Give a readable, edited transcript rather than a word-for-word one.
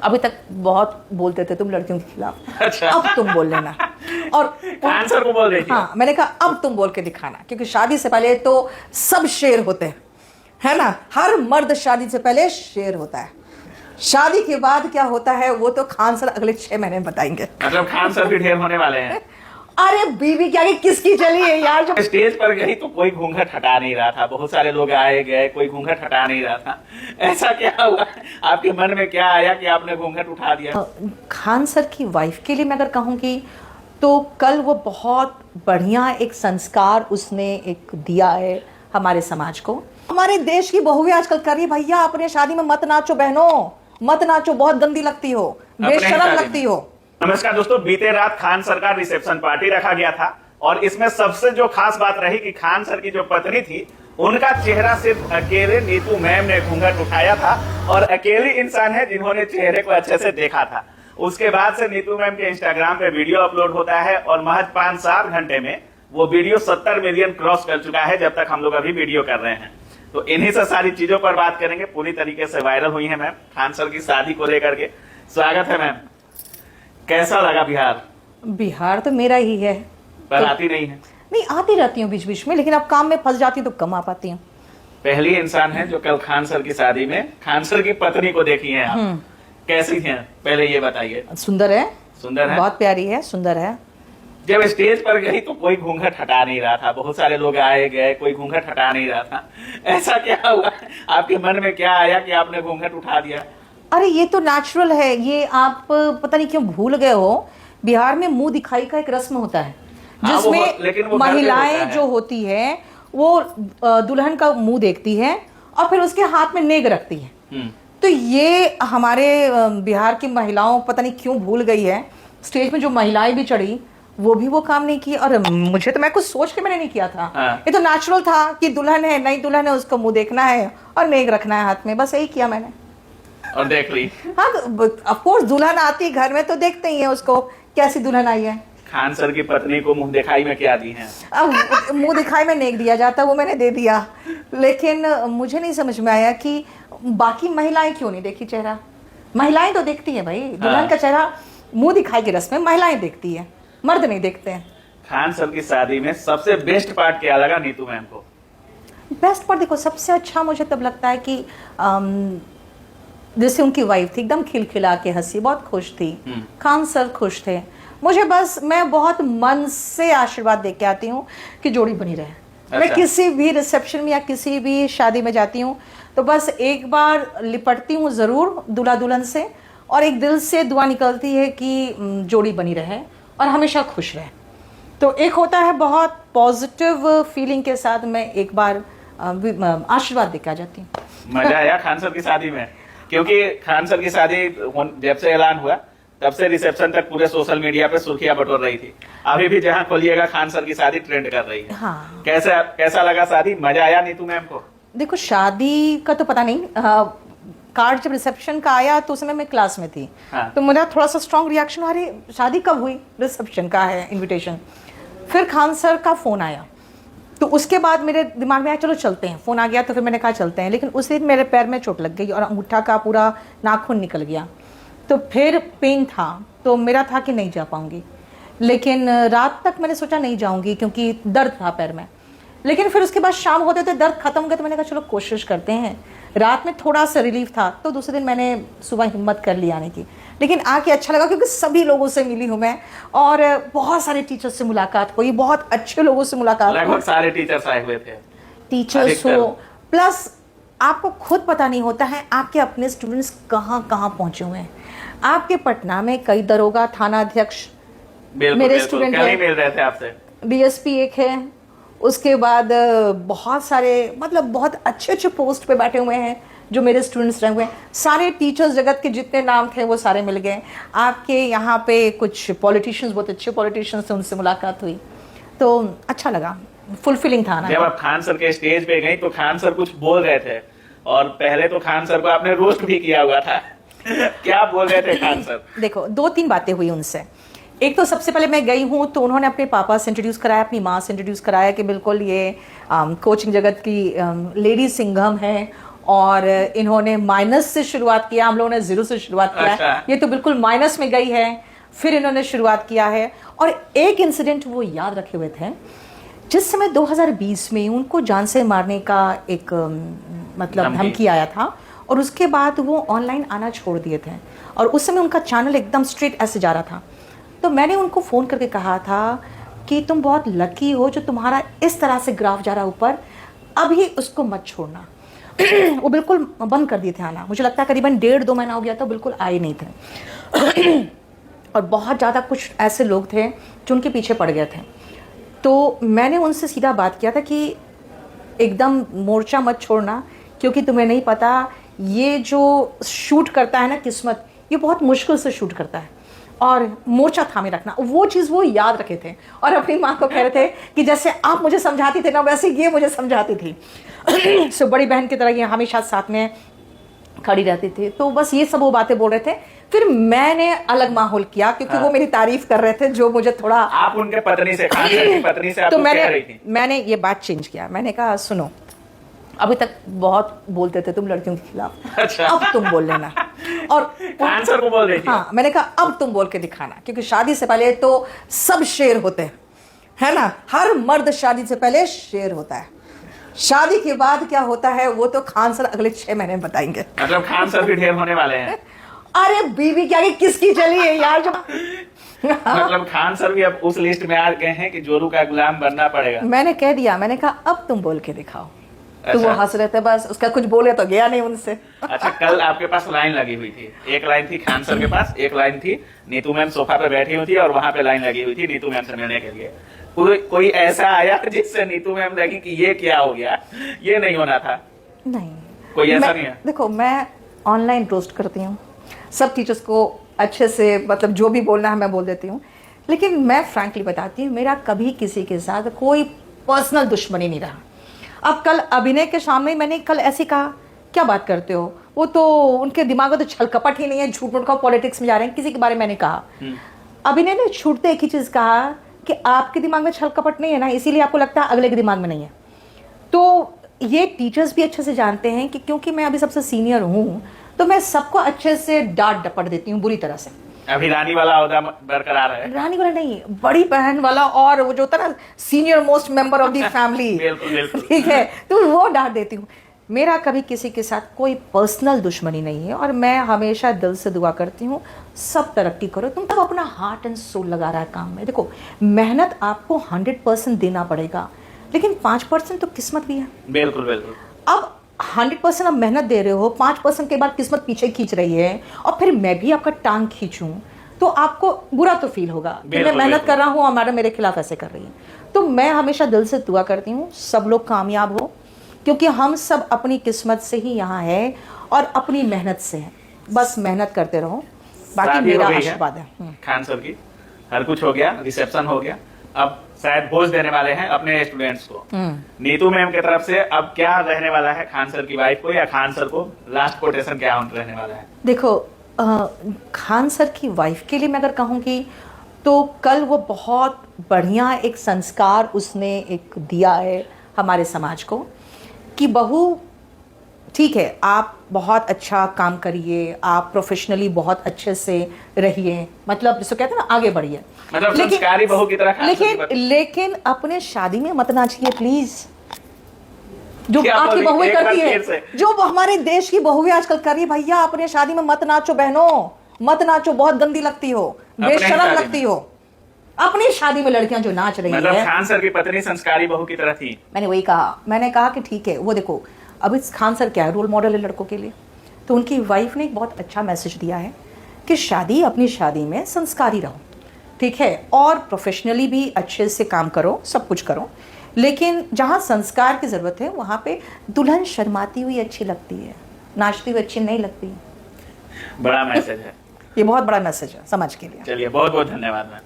अभी तक बहुत बोलते थे तुम लड़कियों के खिलाफ। अच्छा। अब तुम बोल लेना। और खान सर को बोल रही थी? हाँ, मैंने कहा अब तुम बोल के दिखाना, क्योंकि शादी से पहले तो सब शेर होते हैं, है ना। हर मर्द शादी से पहले शेर होता है, शादी के बाद क्या होता है वो तो खान सर अगले 6 महीने में बताएंगे। मतलब खान सर भी ढेर होने वाले हैं। अरे बीवी क्या किसकी चली है यार। जो स्टेज पर गई तो कोई घूंघट हटा नहीं रहा था, बहुत सारे लोग आए गए, कोई घूंघट हटा नहीं रहा था। ऐसा क्या हुआ, आपके मन में क्या आया कि आपने घूंघट उठा दिया? खान सर की वाइफ के लिए मैं अगर कहूँगी तो कल वो बहुत बढ़िया एक संस्कार उसने एक दिया है हमारे समाज को। हमारे देश की बहुएं आजकल कर रही, भैया अपने शादी में मत नाचो बहनों, मत नाचो, बहुत गंदी लगती हो, बेशरम लगती हो। नमस्कार दोस्तों, बीते रात खान सर का रिसेप्शन पार्टी रखा गया था और इसमें सबसे जो खास बात रही कि खान सर की जो पत्नी थी उनका चेहरा सिर्फ अकेले नीतू मैम ने घूंघट उठाया था, और अकेली इंसान है जिन्होंने चेहरे को अच्छे से देखा था। उसके बाद से नीतू मैम के इंस्टाग्राम पे वीडियो अपलोड होता है और महज 5-7 घंटे में वो वीडियो 70 मिलियन क्रॉस कर चुका है जब तक हम लोग अभी वीडियो कर रहे हैं। तो इन्हीं से सारी चीजों पर बात करेंगे। पूरी तरीके से वायरल हुई है मैम खान सर की शादी को लेकर के। स्वागत है मैम, कैसा लगा बिहार? बिहार तो मेरा ही है, पर आती नहीं है? नहीं, आती रहती हूँ बीच बीच में, लेकिन अब काम में फंस जाती हूँ तो कम आ पाती हूँ। पहली इंसान है जो कल खान सर की शादी में खान सर की पत्नी को देखी है आप, कैसी हैं पहले ये बताइए। सुंदर है, सुंदर है, बहुत प्यारी है, सुंदर है। जब स्टेज पर गई तो कोई घूंघट हटा नहीं रहा था, बहुत सारे लोग आए गए, कोई घूंघट हटा नहीं रहा था। ऐसा क्या हुआ, आपके मन में क्या आया कि आपने घूंघट उठा दिया? अरे ये तो नेचुरल है, ये आप पता नहीं क्यों भूल गए हो। बिहार में मुंह दिखाई का एक रस्म होता है जिसमें महिलाएं जो होती है वो दुल्हन का मुंह देखती है और फिर उसके हाथ में नेग रखती है। तो ये हमारे बिहार की महिलाओं पता नहीं क्यों भूल गई है। स्टेज में जो महिलाएं भी चढ़ी वो भी वो काम नहीं किया, और मुझे तो, मैं कुछ सोच के मैंने नहीं किया था। ये तो नेचुरल था कि दुल्हन है, नई दुल्हन है, उसको मुंह देखना है और नेग रखना है हाथ में, बस यही किया मैंने और देख ली। हाँ, ऑफ कोर्स दुल्हन आती घर में तो देखते ही है उसको कैसी दुल्हन आई है। खान सर की पत्नी को मुंह दिखाई में क्या दी है? अब मुंह दिखाई में नेक दिया जाता, वो मैंने दे दिया, लेकिन मुझे नहीं समझ में आया कि बाकी महिलाएं क्यों नहीं देखी चेहरा। महिलाएं तो देखती है भाई, दुल्हन का चेहरा मुंह दिखाई की रस्म में महिलाएं देखती है, मर्द नहीं देखते हैं। खान सर की शादी में सबसे बेस्ट पार्ट क्या लगा नीतू मैम को? बेस्ट पार्ट देखो, सबसे अच्छा मुझे तब लगता है कि जैसे उनकी वाइफ थी एकदम खिलखिला के हंसी, बहुत खुश थी। खान सर खुश थे। मुझे बस, मैं बहुत मन से आशीर्वाद दे के आती हूँ कि जोड़ी बनी रहे। अच्छा। मैं किसी भी रिसेप्शन में या किसी भी शादी में जाती हूँ तो बस एक बार लिपटती हूँ जरूर दूल्हा दुल्हन से, और एक दिल से दुआ निकलती है कि जोड़ी बनी रहे और हमेशा खुश रहे। तो एक होता है बहुत पॉजिटिव फीलिंग के साथ मैं एक बार आशीर्वाद दे के आ जाती हूँ। मजा आया खान सर की शादी में? क्योंकि खान सर की शादी जब से ऐलान हुआ तब से रिसेप्शन तक पूरे सोशल मीडिया पे सुर्खियां बटोर रही थी। अभी भी जहां खोलिएगा खान सर की शादी ट्रेंड कर रही है। हाँ। कैसा लगा शादी? मजा आया नीतू मैम को? देखो, शादी का तो पता नहीं, कार्ड जब रिसेप्शन का आया तो उस समय मैं क्लास में थी। हाँ। तो मेरा थोड़ा सा स्ट्रॉन्ग रिएक्शन, अरे शादी कब हुई, रिसेप्शन का है इनविटेशन। फिर खान सर का फोन आया तो उसके बाद मेरे दिमाग में आया चलो चलते हैं। फोन आ गया तो फिर मैंने कहा चलते हैं, लेकिन उस दिन मेरे पैर में चोट लग गई और अंगूठा का पूरा नाखून निकल गया, तो फिर पेन था, तो मेरा था कि नहीं जा पाऊंगी। लेकिन रात तक मैंने सोचा नहीं जाऊंगी क्योंकि दर्द था पैर में। लेकिन फिर उसके बाद शाम होते होते दर्द खत्म हो गया, तो मैंने कहा चलो कोशिश करते हैं। रात में थोड़ा सा रिलीफ था, तो दूसरे दिन मैंने सुबह हिम्मत कर ली आने की। लेकिन आके अच्छा लगा क्योंकि सभी लोगों से मिली हूँ मैं, और बहुत सारे टीचर्स से मुलाकात हुई, बहुत अच्छे लोगों से मुलाकात हुई। लगभग सारे टीचर्स आए हुए थे। टीचर्स हो, प्लस आपको खुद पता नहीं होता है आपके अपने स्टूडेंट्स कहाँ कहाँ पहुंचे हुए हैं। आपके पटना में कई दरोगा, थाना अध्यक्ष मेरे स्टूडेंट मिल रहे थे आपसे, बीएसपी एक है, उसके बाद बहुत सारे, मतलब बहुत अच्छे अच्छे पोस्ट पे बैठे हुए हैं जो मेरे स्टूडेंट्स रहे हुए हैं। सारे टीचर्स जगत के जितने नाम थे वो सारे मिल गए। आपके यहाँ पे कुछ पॉलिटिशियंस, बहुत अच्छे पॉलिटिशियंस से उनसे मुलाकात हुई, तो अच्छा लगा, फुलफिलिंग था ना। जब आप खान सर के स्टेज पे गई तो खान सर कुछ बोल रहे थे, और पहले तो खान सर को आपने रोस्ट भी किया हुआ था। क्या बोल रहे थे खान सर? देखो, 2-3 बातें हुई उनसे। एक तो सबसे पहले मैं गई हूँ तो उन्होंने अपने पापा से इंट्रोड्यूस कराया, अपनी माँ से इंट्रोड्यूस कराया कि बिल्कुल ये कोचिंग जगत की लेडी सिंघम है और इन्होंने माइनस से शुरुआत किया, हम लोगों ने जीरो से शुरुआत किया अच्छा। ये तो बिल्कुल माइनस में गई है, फिर इन्होंने शुरुआत किया है। और एक इंसिडेंट वो याद रखे हुए थे, जिस समय 2020 में उनको जान से मारने का एक मतलब धमकी आया था, और उसके बाद वो ऑनलाइन आना छोड़ दिए थे, और उस समय उनका चैनल एकदम स्ट्रेट ऐसे जा रहा था। तो मैंने उनको फ़ोन करके कहा था कि तुम बहुत लकी हो जो तुम्हारा इस तरह से ग्राफ जा रहा ऊपर, अभी उसको मत छोड़ना। वो बिल्कुल बंद कर दिए थे आना, मुझे लगता है करीबन 1.5-2 महीना हो गया था, बिल्कुल आए नहीं थे। और बहुत ज़्यादा कुछ ऐसे लोग थे जो उनके पीछे पड़ गए थे। तो मैंने उनसे सीधा बात किया था कि एकदम मोर्चा मत छोड़ना, क्योंकि तुम्हें नहीं पता ये जो शूट करता है ना किस्मत, ये बहुत मुश्किल से शूट करता है, और मोर्चा थामे रखना। वो चीज़ वो याद रखे थे, और अपनी माँ को कह रहे थे कि जैसे आप मुझे समझाती थे ना, वैसे ये मुझे समझाती थी। सो बड़ी बहन की तरह ये हमेशा साथ में खड़ी रहती थी। तो बस ये सब वो बातें बोल रहे थे। फिर मैंने अलग माहौल किया, क्योंकि वो मेरी तारीफ कर रहे थे, जो मुझे थोड़ा, आप उनके पत्नी से, खान सर की पत्नी से आप तो कह रही थी। मैंने ये बात चेंज किया। मैंने कहा सुनो, अभी तक बहुत बोलते थे तुम लड़कियों के खिलाफ, अच्छा। अब तुम बोल लेना। और खान सर को बोल रही थी। हाँ, मैंने कहा अब तुम बोल के दिखाना, क्योंकि शादी से पहले तो सब शेर होते हैं, है ना। हर मर्द शादी से पहले शेर होता है, शादी के बाद क्या होता है वो तो खान सर अगले 6 महीने में बताएंगे। मतलब खान सर भी ढेर होने वाले हैं। अरे बीवी क्या किसकी चली है यार जो मतलब खान सर भी अब उस लिस्ट में आ गए हैं कि जोरू का गुलाम बनना पड़ेगा। मैंने कह दिया, मैंने कहा अब तुम बोल के दिखाओ। तो वो अच्छा। हंस रहे थे, बस उसका कुछ बोले तो गया नहीं उनसे। अच्छा, कल आपके पास लाइन लगी हुई थी, एक लाइन थी खान सर के पास, एक लाइन थी नीतू मैम सोफा पे बैठी हुई थी, और वहां पे लाइन लगी हुई थी नीतू मैम से मिलने के लिए। कोई ऐसा आया जिससे नीतू मैम लगी कि ये क्या हो गया, ये नहीं होना था? नहीं, कोई ऐसा नहीं है? देखो, मैं ऑनलाइन रोस्ट करती हूँ, सब टीचर्स को अच्छे से, मतलब जो भी बोलना है मैं बोल देती हूँ, लेकिन मैं फ्रैंकली बताती हूँ, मेरा कभी किसी के साथ कोई पर्सनल दुश्मनी नहीं रहा। अब कल अभिनय के सामने मैंने कल ऐसे कहा, क्या बात करते हो, वो तो उनके दिमाग में तो छल कपट ही नहीं है, झूठ मूठ का पॉलिटिक्स में जा रहे हैं, किसी के बारे में मैंने कहा। अभिनय ने छूटते एक ही चीज़ कहा कि आपके दिमाग में छल कपट नहीं है ना, इसीलिए आपको लगता है अगले के दिमाग में नहीं है। तो ये टीचर्स भी अच्छे से जानते हैं कि क्योंकि मैं अभी सबसे सीनियर हूँ, तो मैं सबको अच्छे से डांट डपट देती हूँ बुरी तरह से। अभी रानी वाला ओहदा बरकरार है? रानी वाला नहीं, बड़ी बहन वाला, और वो जो होता है ना senior most member of the family, बिल्कुल। ठीक है, तो वो डांट देती हूँ। मेरा कभी किसी के साथ कोई पर्सनल दुश्मनी नहीं है, और मैं हमेशा दिल से दुआ करती हूँ सब तरक्की करो। तुम सब अपना हार्ट एंड सोल लगा रहा है काम में। देखो, मेहनत आपको 100% देना पड़ेगा, लेकिन 5% तो किस्मत भी है। बिल्कुल। अब 100% आप मेहनत दे रहे हो, 5% के बाद किस्मत पीछे खींच रही है, और फिर मैं भी आपका टांग खींचूं, तो आपको बुरा तो फील होगा कि मैं मेहनत कर रहा हूँ और मैडम मेरे खिलाफ ऐसे कर रही है। तो मैं हमेशा दिल से दुआ करती हूँ सब लोग कामयाब हो, क्योंकि हम सब अपनी किस्मत से ही यहाँ है और अपनी मेहनत से है। बस मेहनत करते रहो, बाकी मेरा आशीर्वाद है। खान सर की हर कुछ हो गया, रिसेप्शन हो गया, अब शायद भोज देने वाले हैं अपने स्टूडेंट्स को। नीतू मैम की तरफ से अब क्या रहने वाला है खान सर की वाइफ को, या खान सर को लास्ट कोटेशन क्या रहने वाला है? देखो, खान सर की वाइफ के लिए मैं अगर कहूँगी तो कल वो बहुत बढ़िया एक संस्कार उसने एक दिया है हमारे समाज को कि बहू, ठीक है, आप बहुत अच्छा काम करिए, आप प्रोफेशनली बहुत अच्छे से रहिए, मतलब जिसको कहते हैं ना आगे बढ़िए, मतलब संस्कारी बहू की तरह। लेकिन अपने शादी में मत नाचिए प्लीज, जो आपकी बहुएं करती है, जो हमारे देश की बहुएं आजकल कर रही है। भैया अपने शादी में मत नाचो बहनों, मत नाचो, बहुत गंदी लगती हो, बेशरम लगती हो। अपनी शादी में लड़कियां जो नाच रही मतलब है। खान सर की पत्नी संस्कारी बहू की तरह थी। मैंने वही कहा, मैंने कहा कि ठीक है, वो देखो अभी खान सर क्या है, रोल मॉडल है लड़कों के लिए। तो उनकी वाइफ ने एक बहुत अच्छा मैसेज दिया है कि शादी, अपनी शादी में संस्कारी रहो, ठीक है, और प्रोफेशनली भी अच्छे से काम करो, सब कुछ करो, लेकिन जहाँ संस्कार की ज़रूरत है वहाँ पे दुल्हन शर्माती हुई अच्छी लगती है, नाचती हुई अच्छी नहीं लगती। बड़ा मैसेज है ये, बहुत बड़ा मैसेज है समाज के लिए। चलिए, बहुत बहुत धन्यवाद मैम।